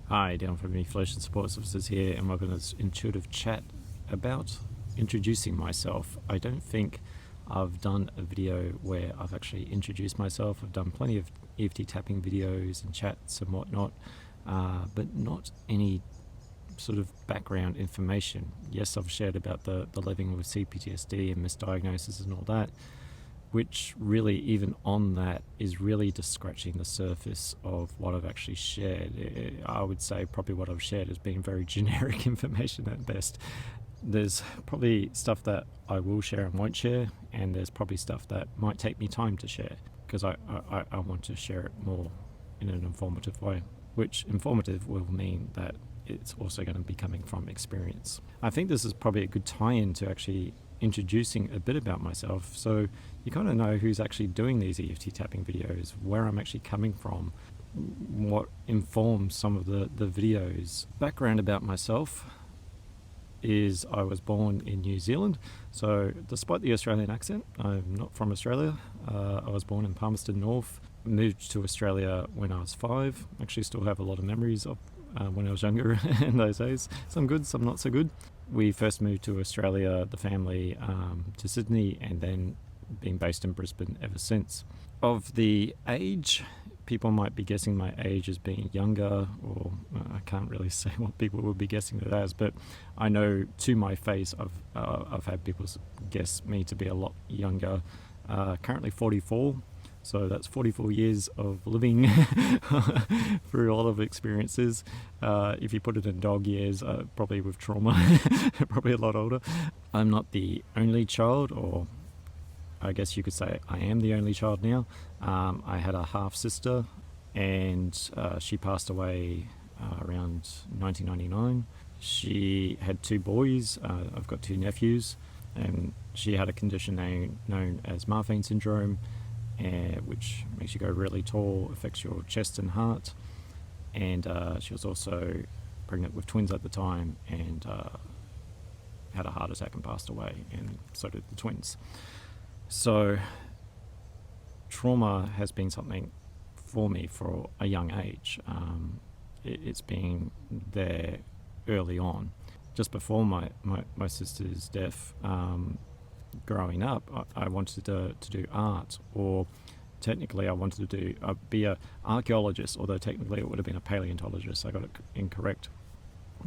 Hi, Dan from Inflation Support Services here, and welcome to this intuitive chat about introducing myself. I don't think I've done a video where I've actually introduced myself. I've done plenty of EFT tapping videos and chats and whatnot, but not any sort of background information. Yes, I've shared about the living with CPTSD and misdiagnosis and all that, which really, even on that, is really just scratching the surface of what I've actually shared. I would say probably what I've shared has been very generic information at best. There's probably stuff that I will share and won't share, and there's probably stuff that might take me time to share because I want to share it more in an informative way, which informative will mean that it's also going to be coming from experience. I think this is probably a good tie-in to actually introducing a bit about myself, so you kind of know who's actually doing these EFT tapping videos, where I'm actually coming from, what informs some of the videos. Background about myself is I was born in New Zealand, so despite the Australian accent, I'm not from Australia. I was born in Palmerston North, moved to Australia when I was 5. Actually still have a lot of memories of when I was younger in those days. Some good, some not so good. We first moved to Australia, the family, to Sydney, and then been based in Brisbane ever since. Of the age, people might be guessing my age as being younger, or I can't really say what people would be guessing it as, but I know to my face I've had people guess me to be a lot younger. Currently 44. So that's 44 years of living through a lot of experiences. If you put it in dog years, probably with trauma, probably a lot older. I'm not the only child, or I guess you could say I am the only child now. I had a half sister, and she passed away around 1999. She had 2 boys. I've got 2 nephews, and she had a condition known as Marfan syndrome, which makes you go really tall, affects your chest and heart. And she was also pregnant with twins at the time, and had a heart attack and passed away, and so did the twins. So trauma has been something for me for a young age. It's been there early on. Just before my sister's death, growing up, I wanted to do art, or technically I wanted to be an archaeologist, although technically it would have been a paleontologist. I got it incorrect.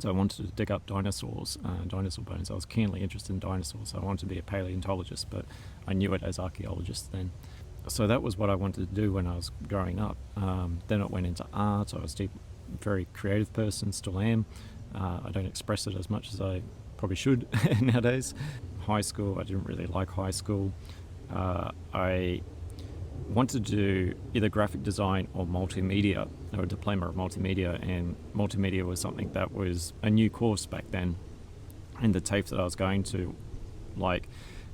So I wanted to dig up dinosaurs, dinosaur bones. I was keenly interested in dinosaurs, so I wanted to be a paleontologist, but I knew it as archaeologist then. So that was what I wanted to do when I was growing up. Then it went into art. I was a very creative person, still am. I don't express it as much as I probably should nowadays. High school, I didn't really like high school. I wanted to do either graphic design or multimedia, or a diploma of multimedia, and multimedia was something that was a new course back then. And the TAFE that I was going to, like,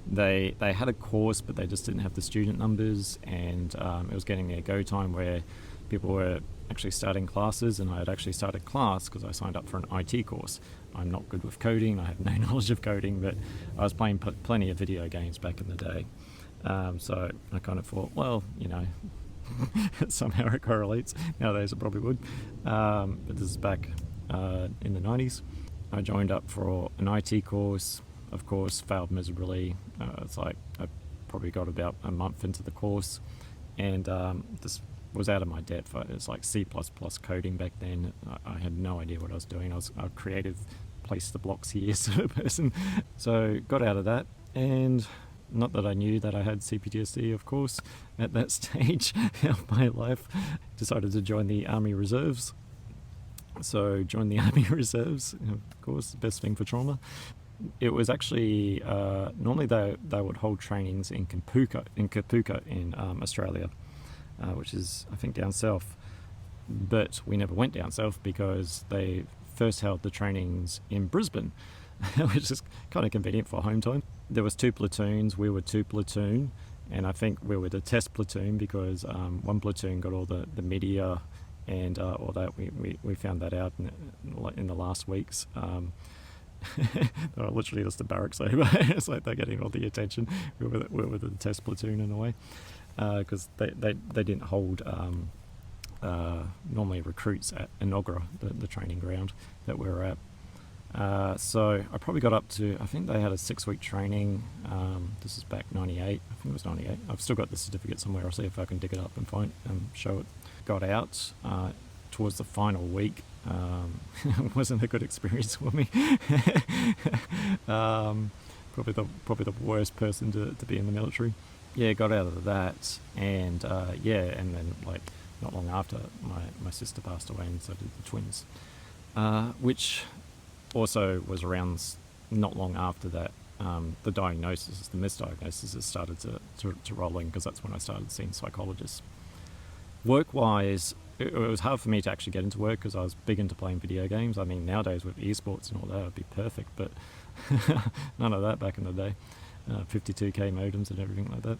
they had a course, but they just didn't have the student numbers, and it was getting their go time where people were actually starting classes, and I had actually started class because I signed up for an IT course. I'm not good with coding, I have no knowledge of coding, but I was playing plenty of video games back in the day. So I kind of thought, well, somehow it correlates. Nowadays it probably would. But this is back in the 90s. I joined up for an IT course, of course, failed miserably. It's like I probably got about a month into the course, and this was out of my depth. It's like C++ coding back then. I had no idea what I was doing. I was a creative, place the blocks here sort of person. So got out of that, and not that I knew that I had CPTSD, of course, at that stage of my life. Decided to join the Army Reserves. So joined the Army Reserves, of course, the best thing for trauma. It was actually, normally they would hold trainings in Kapooka in Australia, which is, I think, down south. But we never went down south because they first held the trainings in Brisbane, which is kind of convenient for home time. There was 2 platoons, we were 2 platoon, and I think we were the test platoon because one platoon got all the media and all that. We found that out in the last weeks. They were literally just the barracks over. It's like they're getting all the attention. We were the test platoon in a way, because they didn't hold normally recruits at Enoggera, the training ground that we were at. So I probably got up to, I think they had a 6-week training. This is back 98, I think it was 98. I've still got the certificate somewhere. I'll see if I can dig it up and find and show it. Got out towards the final week. It wasn't a good experience for me. Probably the worst person to be in the military. Yeah, got out of that, and and then like not long after, my sister passed away, and so did the twins, which also was around not long after that. The diagnosis, the misdiagnosis, has started to roll in, because that's when I started seeing psychologists. Work-wise, it was hard for me to actually get into work because I was big into playing video games. I mean, nowadays with esports and all that, it'd be perfect, but none of that back in the day. 52k modems and everything like that.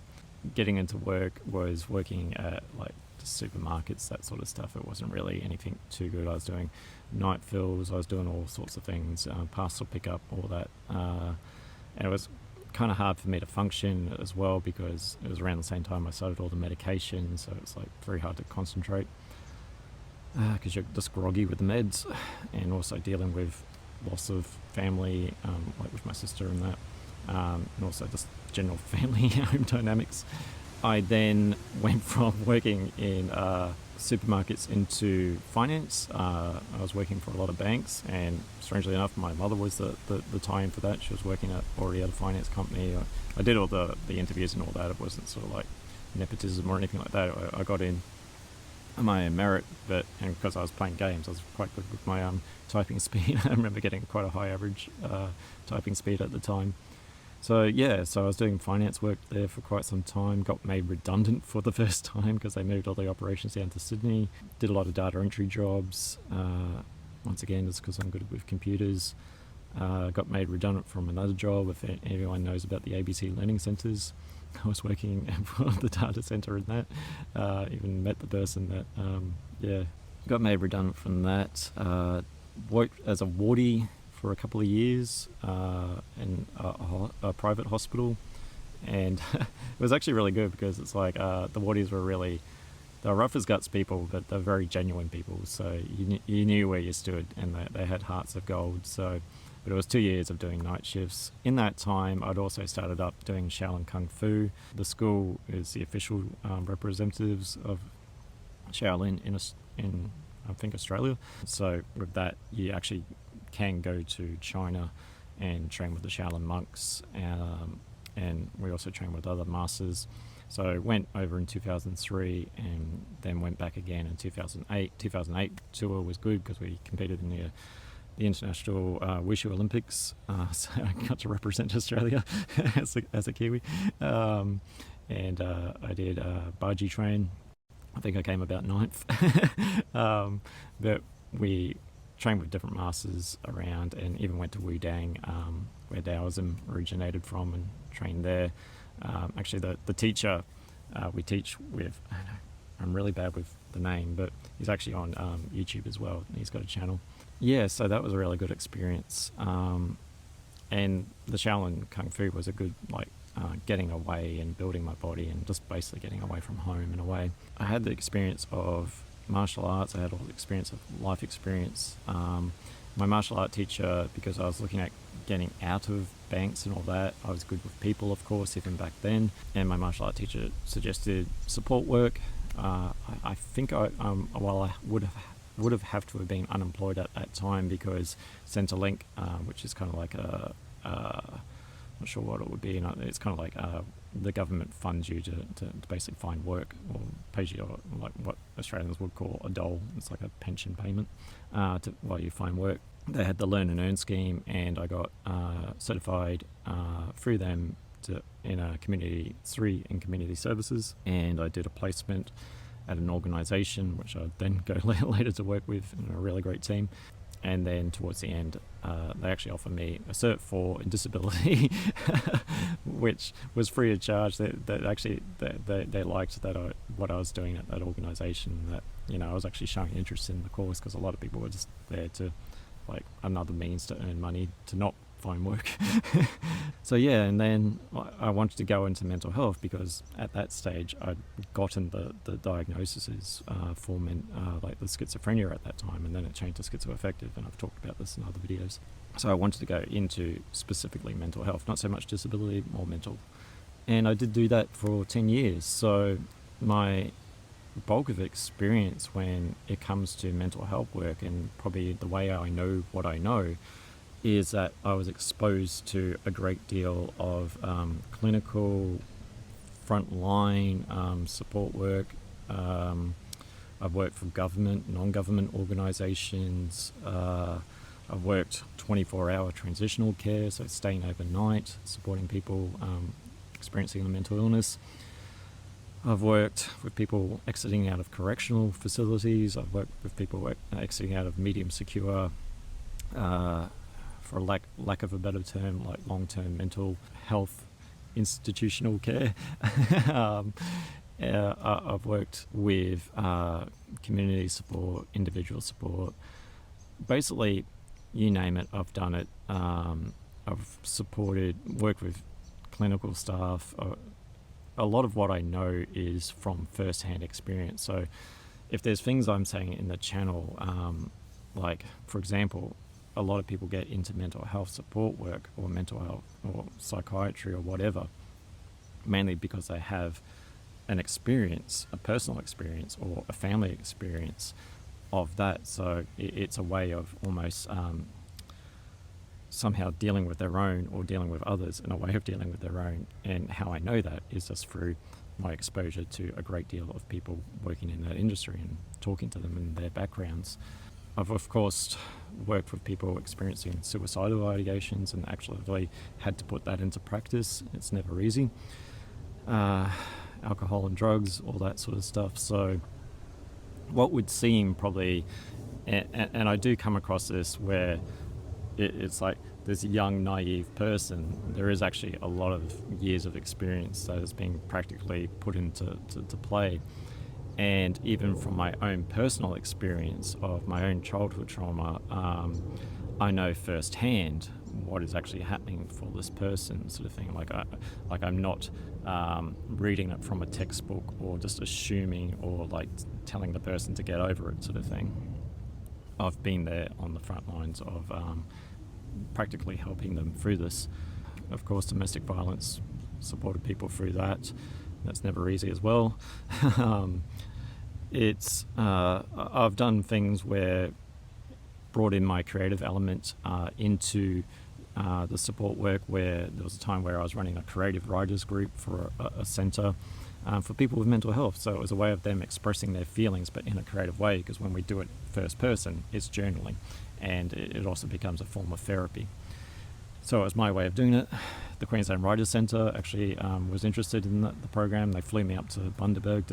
Getting into work was working at like supermarkets, that sort of stuff. It wasn't really anything too good. I was doing night fills, I was doing all sorts of things, parcel pickup, all that. And it was kind of hard for me to function as well, because it was around the same time I started all the medication, so it's like very hard to concentrate, because you're just groggy with the meds, and also dealing with loss of family, like with my sister and that, and also just general family home dynamics. I then went from working in supermarkets into finance. I was working for a lot of banks, and strangely enough, my mother was the tie-in for that. She was working already at a finance company. I did all the interviews and all that. It wasn't sort of like nepotism or anything like that. I got in my merit, and because I was playing games, I was quite good with my typing speed. I remember getting quite a high average typing speed at the time. So I was doing finance work there for quite some time, got made redundant for the first time because they moved all the operations down to Sydney, did a lot of data entry jobs, once again just because I'm good with computers. Got made redundant from another job. If anyone knows about the ABC Learning Centres, I was working for the data centre in that, even met the person that, got made redundant from that. Worked as a wardie for a couple of years in a private hospital, and it was actually really good because it's like the wardies they're rough as guts people, but they're very genuine people, so you knew where you stood, and they had hearts of gold. So, but it was 2 years of doing night shifts. In that time, I'd also started up doing Shaolin Kung Fu. The school is the official representatives of Shaolin in I think Australia. So with that, you actually can go to China and train with the Shaolin monks, and we also train with other masters. So went over in 2003 and then went back again in 2008. 2008 tour was good because we competed in the International Wushu Olympics, so I got to represent Australia as a Kiwi. And I did Baji train. I think I came about 9th. But we trained with different masters around, and even went to Wudang, where Taoism originated from, and trained there. Actually, the teacher we teach with, I know, I'm really bad with the name, but he's actually on YouTube as well. He's got a channel. Yeah, so that was a really good experience. And the Shaolin Kung Fu was a good, getting away and building my body, and just basically getting away from home in a way. I had the experience of martial arts. I had all the experience of life experience. My martial art teacher, because I was looking at getting out of banks and all that, I was good with people, of course, even back then. And my martial art teacher suggested support work. I think I would have to have been unemployed at that time, because Centrelink, which is kind of like not sure what it would be. It's kind of like the government funds you to basically find work, or pays you like what Australians would call a dole. It's like a pension payment while you find work. They had the Learn and Earn scheme, and I got certified through them in Community 3 in community services, and I did a placement at an organisation which I'd then go later to work with, in a really great team. And then towards the end, they actually offered me a Cert 4 in disability, which was free of charge. They liked what I was doing at that organisation, that I was actually showing interest in the course, because a lot of people were just there to another means to earn money, to not find work. So yeah, and then I wanted to go into mental health because at that stage I'd gotten the diagnoses for like the schizophrenia at that time, and then it changed to schizoaffective, and I've talked about this in other videos. So I wanted to go into specifically mental health, not so much disability, more mental. And I did do that for 10 years. So my bulk of experience when it comes to mental health work, and probably the way I know what I know, is that I was exposed to a great deal of clinical frontline support work. I've worked for government, non-government organisations. I've worked 24-hour transitional care, so staying overnight, supporting people experiencing a mental illness. I've worked with people exiting out of correctional facilities. I've worked with people exiting out of medium secure, for lack of a better term, like long-term mental health institutional care. I've worked with community support, individual support. Basically, you name it, I've done it. I've worked with clinical staff. A lot of what I know is from first-hand experience. So if there's things I'm saying in the channel, like, for example, a lot of people get into mental health support work or mental health or psychiatry or whatever, mainly because they have an experience, a personal experience or a family experience of that. So it's a way of almost somehow dealing with their own or dealing with others in a way of dealing with their own. And how I know that is just through my exposure to a great deal of people working in that industry and talking to them and their backgrounds. I've of course worked with people experiencing suicidal ideations and actually had to put that into practice. It's never easy. Alcohol and drugs, all that sort of stuff. So what would seem probably, and I do come across this where it's like this young, naive person, there is actually a lot of years of experience that is being practically put into to play. And even from my own personal experience of my own childhood trauma, I know firsthand what is actually happening for this person, sort of thing. Like I'm not reading it from a textbook or just assuming or like telling the person to get over it, sort of thing. I've been there on the front lines of practically helping them through this. Of course, domestic violence, supported people through that. That's never easy as well. I've done things where brought in my creative element into the support work, where there was a time where I was running a creative writers group for a centre for people with mental health. So it was a way of them expressing their feelings, but in a creative way, because when we do it first person, it's journaling, and it also becomes a form of therapy. So it was my way of doing it. The Queensland Writers Centre actually was interested in the program. They flew me up to Bundaberg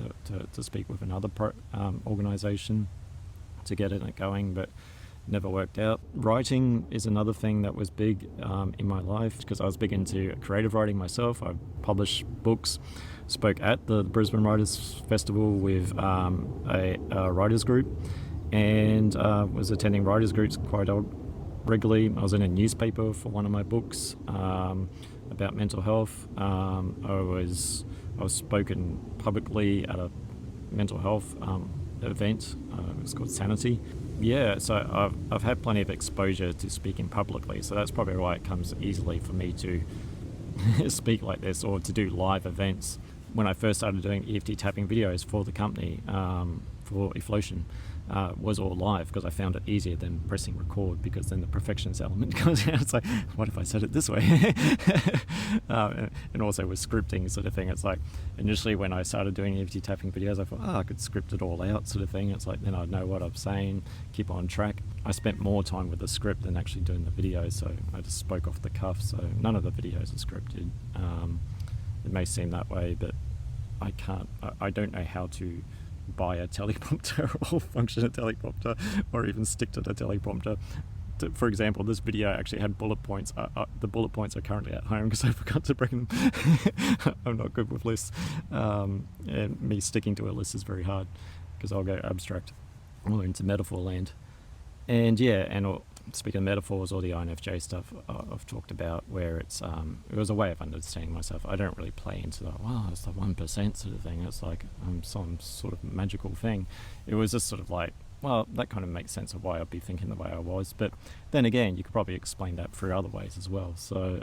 to speak with another organisation to get it going, but never worked out. Writing is another thing that was big in my life, because I was big into creative writing myself. I published books, spoke at the Brisbane Writers Festival with a writers group, and was attending writers groups quite regularly. I was in a newspaper for one of my books about mental health. I was spoken publicly at a mental health event. It was called Sanity. Yeah, so I've had plenty of exposure to speaking publicly, so that's probably why it comes easily for me to speak like this or to do live events. When I first started doing EFT tapping videos for the company, for Eflotion, was all live, because I found it easier than pressing record, because then the perfectionist element comes out. It's like, what if I said it this way? And also with scripting, sort of thing. It's like, initially when I started doing EFT tapping videos, I thought, I could script it all out, sort of thing. It's like, then I'd know what I'm saying, keep on track. I spent more time with the script than actually doing the videos, so I just spoke off the cuff. So none of the videos are scripted. It may seem that way, but I don't know how to buy a teleprompter or function a teleprompter or even stick to the teleprompter. For example, this video actually had bullet points. The bullet points are currently at home because I forgot to bring them. I'm not good with lists, and me sticking to a list is very hard because I'll go abstract or into metaphor land. And yeah, and speaking of metaphors or the INFJ stuff I've talked about, where it was a way of understanding myself. I don't really play into the, wow, it's the 1% sort of thing. It's like I'm some sort of magical thing. It was just sort of like, well, that kind of makes sense of why I'd be thinking the way I was. But then again, you could probably explain that through other ways as well. So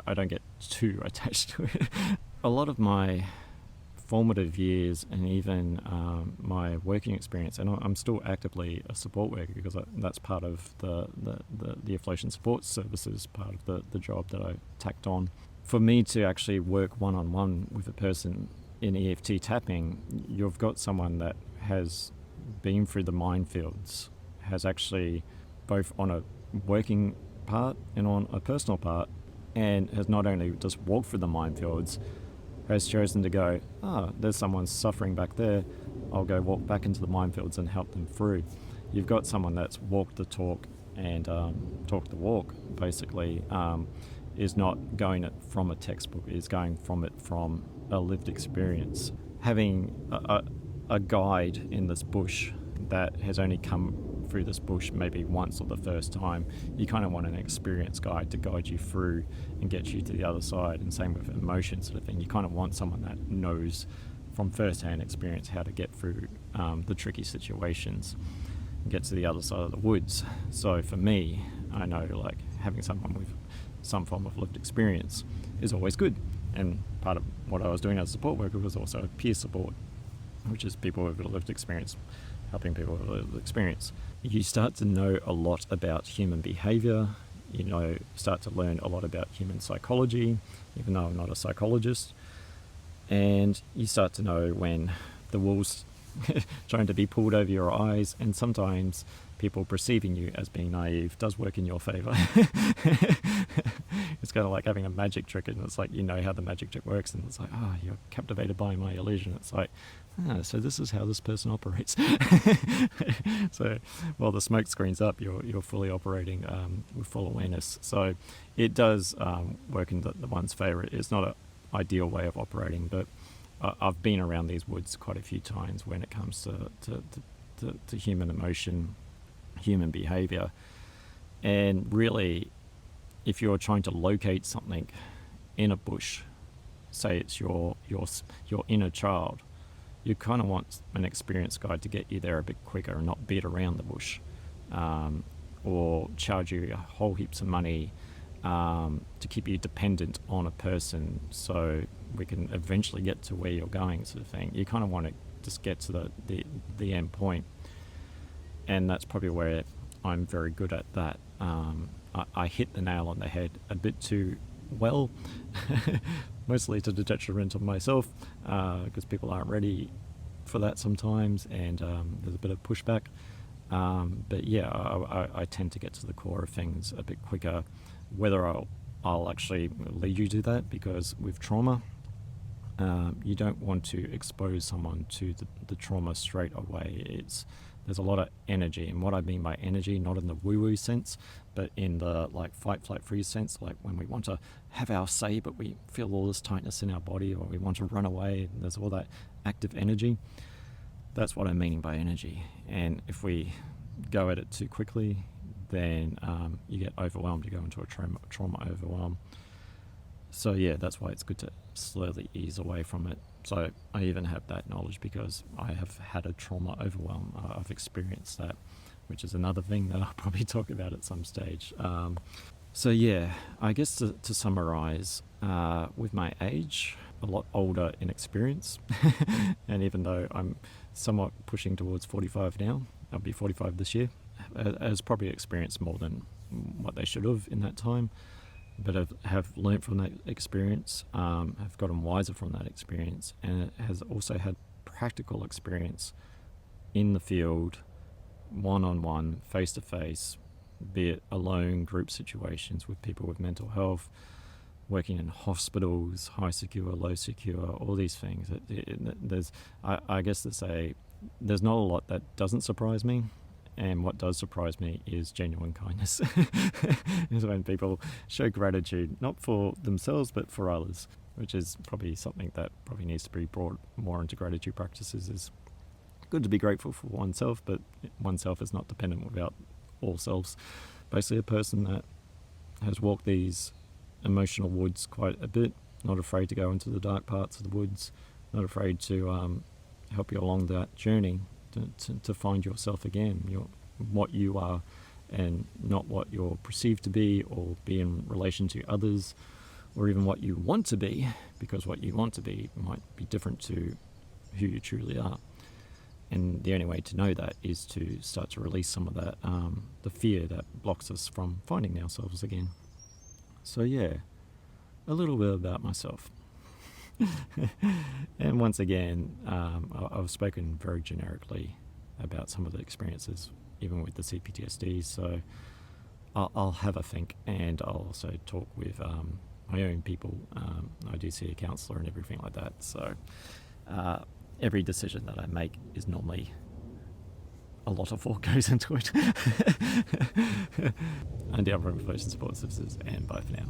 I don't get too attached to it. A lot of my formative years and even my working experience, and I'm still actively a support worker because that's part of the Aflotian Support Services, part of the job that I tacked on. For me to actually work one-on-one with a person in EFT tapping, you've got someone that has been through the minefields, has actually both on a working part and on a personal part, and has not only just walked through the minefields, has chosen to go, there's someone suffering back there, I'll go walk back into the minefields and help them through. You've got someone that's walked the talk and talked the walk, basically, is not going it from a textbook, is going from it from a lived experience. Having a guide in this bush that has only come through this bush maybe once or the first time, you kind of want an experienced guide to guide you through and get you to the other side. And same with emotion sort of thing. You kind of want someone that knows from first-hand experience how to get through the tricky situations and get to the other side of the woods. So for me, I know like having someone with some form of lived experience is always good. And part of what I was doing as a support worker was also peer support, which is people with a lived experience helping people with lived experience. You start to know a lot about human behavior, start to learn a lot about human psychology, even though I'm not a psychologist. And you start to know when the wool's trying to be pulled over your eyes, and sometimes people perceiving you as being naive does work in your favor. It's kind of like having a magic trick, and it's like, how the magic trick works, and it's like, you're captivated by my illusion. It's like, so this is how this person operates. So while the smoke screen's up, you're fully operating with full awareness. So it does work in the one's favor. It's not an ideal way of operating, but I've been around these woods quite a few times when it comes to human emotion, human behavior. And really, if you're trying to locate something in a bush, say it's your inner child, you kind of want an experienced guide to get you there a bit quicker and not beat around the bush, or charge you a whole heaps of money to keep you dependent on a person so we can eventually get to where you're going, sort of thing. You kind of want to just get to the end point, and that's probably where I'm very good at that. I hit the nail on the head a bit too well, mostly to the detriment of myself, because people aren't ready for that sometimes, and there's a bit of pushback. But yeah, I tend to get to the core of things a bit quicker, whether I'll actually lead you to that, because with trauma, you don't want to expose someone to the trauma straight away. There's a lot of energy, and what I mean by energy, not in the woo-woo sense, but in the like fight, flight, freeze sense, like when we want to have our say, but we feel all this tightness in our body, or we want to run away, and there's all that active energy. That's what I'm meaning by energy. And if we go at it too quickly, then you get overwhelmed, you go into a trauma overwhelm. So yeah, that's why it's good to slowly ease away from it. So I even have that knowledge because I have had a trauma overwhelm. I've experienced that, which is another thing that I'll probably talk about at some stage. So yeah, I guess to summarize, with my age, a lot older in experience, and even though I'm somewhat pushing towards 45 now, I'll be 45 this year, has probably experienced more than what they should have in that time, but have learnt from that experience, have gotten wiser from that experience, and it has also had practical experience in the field, one-on-one, face-to-face, be it alone, group situations with people with mental health, working in hospitals, high secure, low secure, all these things. I guess to say, there's not a lot that doesn't surprise me. And what does surprise me is genuine kindness. Is when people show gratitude, not for themselves, but for others, which is probably something that probably needs to be brought more into gratitude practices. Is good to be grateful for oneself, but oneself is not dependent without all selves. Basically a person that has walked these emotional woods quite a bit, not afraid to go into the dark parts of the woods, not afraid to help you along that journey to find yourself again, what you are, and not what you're perceived to be or be in relation to others, or even what you want to be, because what you want to be might be different to who you truly are. And the only way to know that is to start to release some of that, the fear that blocks us from finding ourselves again. So yeah, a little bit about myself. And once again, I've spoken very generically about some of the experiences, even with the CPTSD, so I'll have a think, and I'll also talk with my own people. I do see a counsellor and everything like that, so every decision that I make is normally a lot of thought goes into it. And the other information support services, and bye for now.